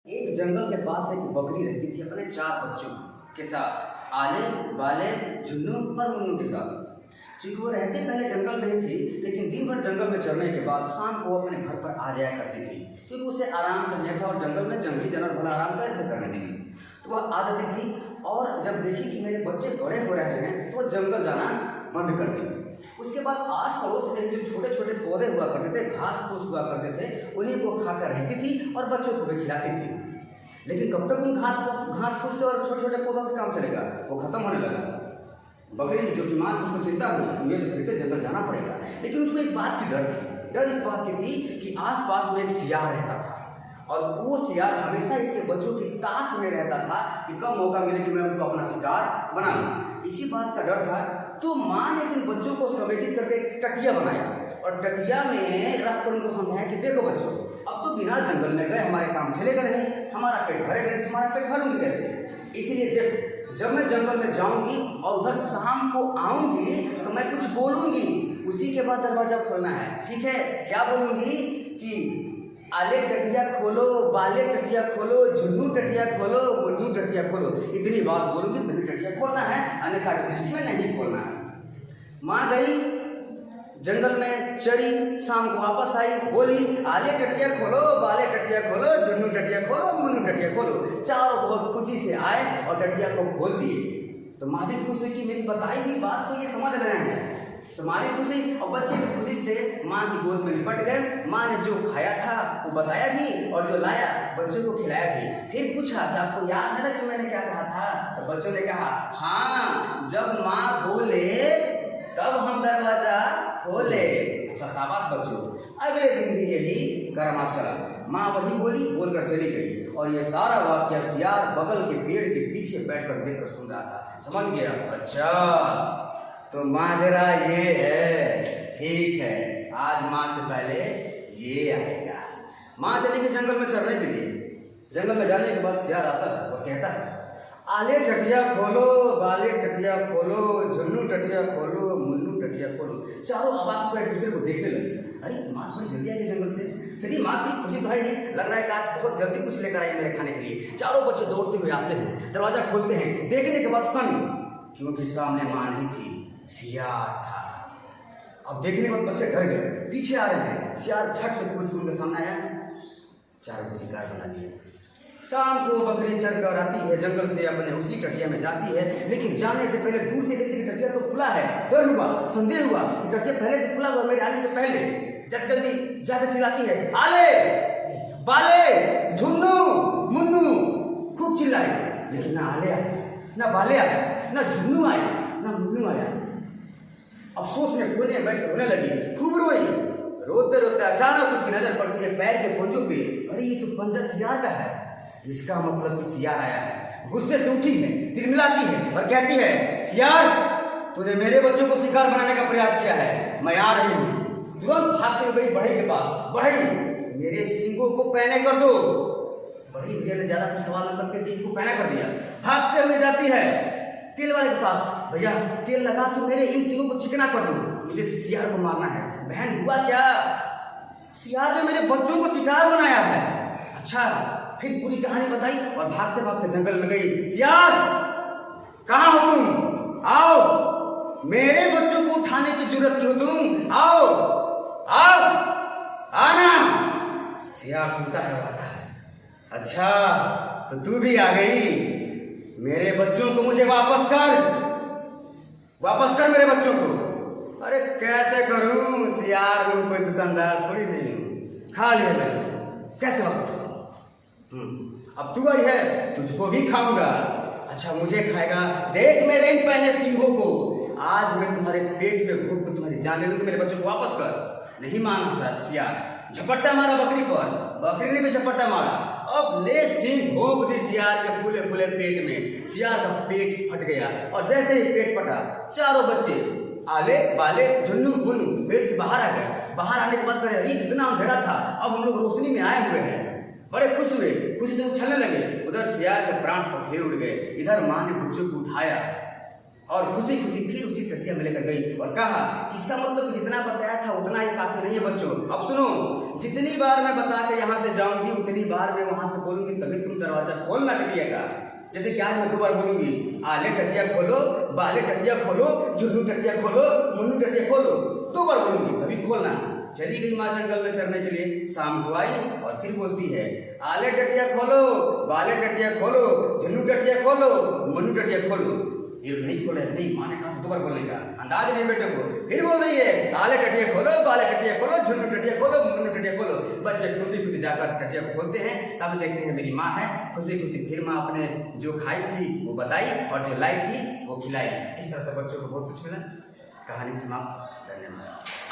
एक जंगल के पास एक बकरी रहती थी अपने 4 बच्चों के साथ, आले बाले जुन्नू और मुन्नू के साथ। चूंकि वो रहते पहले जंगल में ही थी, लेकिन दिन भर जंगल में चरने के बाद शाम को अपने घर पर आ जाया करती थी, क्योंकि उसे आराम चाहिए था और जंगल में जंगली जानवर भला आराम कैसे करने देंगे। तो वह आ जाती थी और जब देखी कि मेरे बच्चे बड़े हो रहे हैं तो वह जंगल जाना बंद कर दी। उसके बाद आस पड़ोस में जो छोटे छोटे पौधे हुआ करते थे, घास फूस हुआ करते थे, उन्हीं को खाकर रहती थी और बच्चों को भी खिलाती थी। लेकिन कब तक उन घास फूस से और छोटे छोटे पौधों से काम चलेगा, वो खत्म होने लगा। बकरी जो कि माँ थी उसको चिंता हुई, मुझे तो फिर से जंगल जाना पड़ेगा। लेकिन उसको एक बात की डर थी। डर इस बात की थी कि आसपास में एक सियार रहता था और वो सियार हमेशा इसके बच्चों की ताक में रहता था कि कब मौका मिले कि मैं उनको अपना शिकार बना लूं। इसी बात का डर था। तो माँ ने इन बच्चों को समेकित करके एक टटिया बनाया और टटिया में रखकर उनको समझाया कि देखो बच्चों, अब तो बिना जंगल में गए हमारे काम चलेगा नहीं, हमारा पेट भरेगा नहीं, तुम्हारा पेट भरूंगी कैसे। इसलिए देखो, जब मैं जंगल में जाऊंगी और उधर शाम को आऊंगी तो मैं कुछ बोलूंगी, उसी के बाद दरवाजा खोलना है, ठीक है। क्या बोलूंगी कि आले टटिया खोलो, बाले टटिया खोलो, जुन्नू टटिया खोलो, मुन्नू टटिया खोलो, इतनी बात बोलूंगी तभी टटिया खोलना है, अन्यथा की दृष्टि में नहीं खोलना है। माँ गई जंगल में, चरी, शाम को वापस आई, बोली आले टटिया खोलो, बाले टटिया खोलो, जुन्नू टटिया खोलो, मुन्नू टटिया खोलो। चारों बहुत खुशी से आए और टटिया को खोल दिए। तो माँ भी खुश हुई कि मेरी बताई हुई बात को ये समझ रहे हैं। तो माँ भी खुशी और बच्चे भी खुशी से माँ की गोद में लिपट गए। माँ ने जो खाया था वो बताया भी और जो लाया बच्चों को खिलाया भी। फिर पूछा कि आपको याद है ना कि मैंने क्या कहा था? तो बच्चों ने कहा हाँ, जब माँ बोले तब हम दरवाजा खोले। अच्छा, शाबाश बच्चों। अगले दिन भी यही क्रम चला। माँ वही बोली, बोलकर चली गई और ये सारा वाक्य सियार बगल के पेड़ के पीछे बैठकर देखकर सुन रहा था। समझ गया, अच्छा तो माजरा ये है, ठीक है, आज माँ से पहले ये आएगा। माँ चली गई जंगल में चरने के लिए। जंगल में जाने के बाद सियार आता है और कहता है आले टटिया खोलो, बाले टटिया खोलो, जुन्नू टटिया खोलो, मुन्नू टटिया खोलो। चारों अवाक को एक दूसरे को देखने लगे। अरे माँ थोड़ी जल्दी आई जंगल से। फिर माँ थी, खुशी तो है ही, लग रहा है कि आज बहुत जल्दी कुछ लेकर आई मेरे खाने के लिए। चारों बच्चे दौड़ते हुए आते हैं, दरवाजा खोलते हैं। देखने के बाद सन, क्योंकि सामने माँ नहीं थी, सियार था। अब देखने के बाद बच्चे डर गए, पीछे आ रहे हैं। सियार झट से कूद के उनके सामने आया, चारों को शिकार बना लिया। शाम को बकरी चरकर आती है, जंगल से अपने उसी टटिया में जाती है, लेकिन जाने से पहले दूर से देखती कि टटिया तो खुला है। डर हुआ, संदेह हुआ कि टटिया पहले से खुला हुआ, मेरे आने से पहले। जल्दी जल्दी जाकर चिल्लाती है आले बाले जुन्नू मुन्नू, खूब चिल्लाई, लेकिन ना आले आया, ना बाले आया, ना जुन्नू आया, ना मुन्नू आया। अफसोस में कोने में बैठ रोने लगी, खूब रोई। रोते रोते अचानक उसकी नजर पड़ती है पैर के पंजों पे। अरे ये तो पंजा सियार का है, इसका मतलब कि सियार आया है। गुस्से से उठी है, तिलमिलाती है और कहती है सियार, तूने मेरे बच्चों को शिकार बनाने का प्रयास किया है, मैं आ रही हूँ। तुरंत भागते हुए गई बढ़ई के पास। बढ़ई, मेरे सींगों को पैने कर दो। बढ़ई भैया ने ज्यादा कुछ सवाल न करके सींग को पैना कर दिया। भागते हुए जाती है तेल वाले के पास। भैया तेल लगा तो मेरे इन सींगों को चिकना कर दो, मुझे सियार को मारना है। बहन हुआ क्या? सियार ने मेरे बच्चों को शिकार बनाया है। अच्छा, फिर पूरी कहानी बताई और भागते भागते जंगल में गई। सियार कहाँ हो तुम? आओ, मेरे बच्चों को उठाने की जरूरत क्यों तुम? आओ आओ, आना। सियार सुनता है, आता है। अच्छा तो तू भी आ गई, मेरे बच्चों को मुझे वापस कर मेरे बच्चों को। अरे कैसे करूं सियार, हूं कोई दुकानदार थोड़ी नहीं हूं, खा लिया मैंने, कैसे वापस करूं? अब तू आई है, तुझको भी खाऊंगा। अच्छा मुझे खाएगा? देख मेरे इन पहले सींगों को, आज मैं तुम्हारे पेट में घुस कर तुम्हारी जान ले लूंगी, मेरे बच्चों को वापस कर। नहीं माना सियार, झपट्टा मारा बकरी पर, बकरी ने भी झपट्टा मारा। अब ले सींग घोंप दी सियार के फूले फूले पेट में। सियार का पेट फट गया और जैसे ही पेट फटा, चारों बच्चे आले बाले जुन्नू मुन्नू पेट से बाहर आ गए। बाहर आने के बाद कहे अरे इतना अंधेरा था, अब हम लोग रोशनी में आए हुए हैं। बड़े खुश हुए, खुशी से उछलने लगे। उधर सियार के प्राण पखेरु उड़ गए। इधर माँ ने बच्चों को उठाया और खुशी खुशी फिर उसी टटिया में लेकर गई और कहा इसका मतलब जितना बताया था उतना ही काफी नहीं है बच्चों। अब सुनो, जितनी बार मैं बता के यहाँ से जाऊंगी उतनी बार मैं वहां से बोलूंगी, तभी तुम दरवाजा खोलना टटिया का। जैसे क्या है, मैं 2 बार बोलूंगी, आले टटिया खोलो, बाले टटिया खोलो, झुन्नू टटिया खोलो, मुन्नू टटिया खोलो, 2 बार बोलूंगी तभी खोलना। चली गई माँ जंगल में चरने के लिए। शाम को आई और फिर बोलती है, आले टटिया खोलो, बाले टटिया खोलो, झुन्नू टटिया खोलो, मुन्नू टटिया खोलो। फिर नहीं खोले, नहीं, माँ ने कहा 2 बार बोलने का, अंदाज नहीं बेटे को। फिर बोल रही है, आले टटिया खोलो, बाले टटिया खोलो, झुन्नू टटिया खोलो, मुन्नू टटिया खोलो। बच्चे खुशी खुशी जाकर टटिया को खोलते हैं, सब देखते हैं मेरी माँ है, खुशी खुशी फिर माँ अपने जो खाई थी वो बताई और जो लाई थी वो खिलाई। इस तरह से बच्चों को बहुत कुछ मिला। कहानी समाप्त। धन्यवाद।